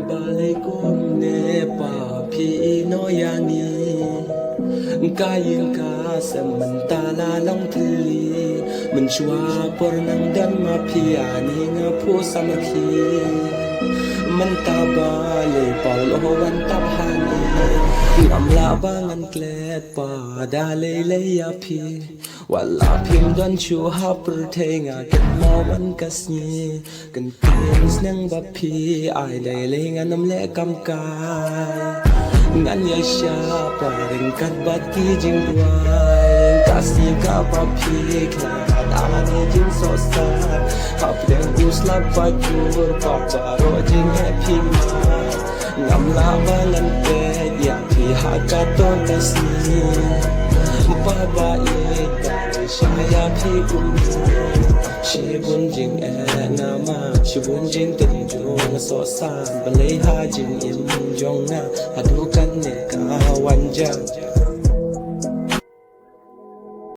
Balikum ne pa phi no ya ni ka yin ka samantala long thli mình chua por nang dan ma phi ani nga phu samakhiมันตาบาเลยเป่าโลวันตับหานีงำลาบางันเกลดป่าดาเลยเลยยาพีวันลาพิมดวนชูฮาปรเทงาเก็บมอมันกัสนีกันเตียนสนังบับพีไอเลยเลยงานน้ำเละกำกายงานยาชาปาริงกัดบัดกีจิงดวายกัสนีกาบับพีคลาดอานีจิงโซซาขับเรื่องดูสลับไฟจูร์ปาบาโรจิงแฮปปี้มางำลาบาลันเตดอยากที่หากาต้นกัสนีปาบาเอตาชายาพี่กุมชีบุญจิงแอนามาชีบุญจิงติดจงโซซาบเลยหาจิงอินจงนาหาดูกันเนกาวันจัง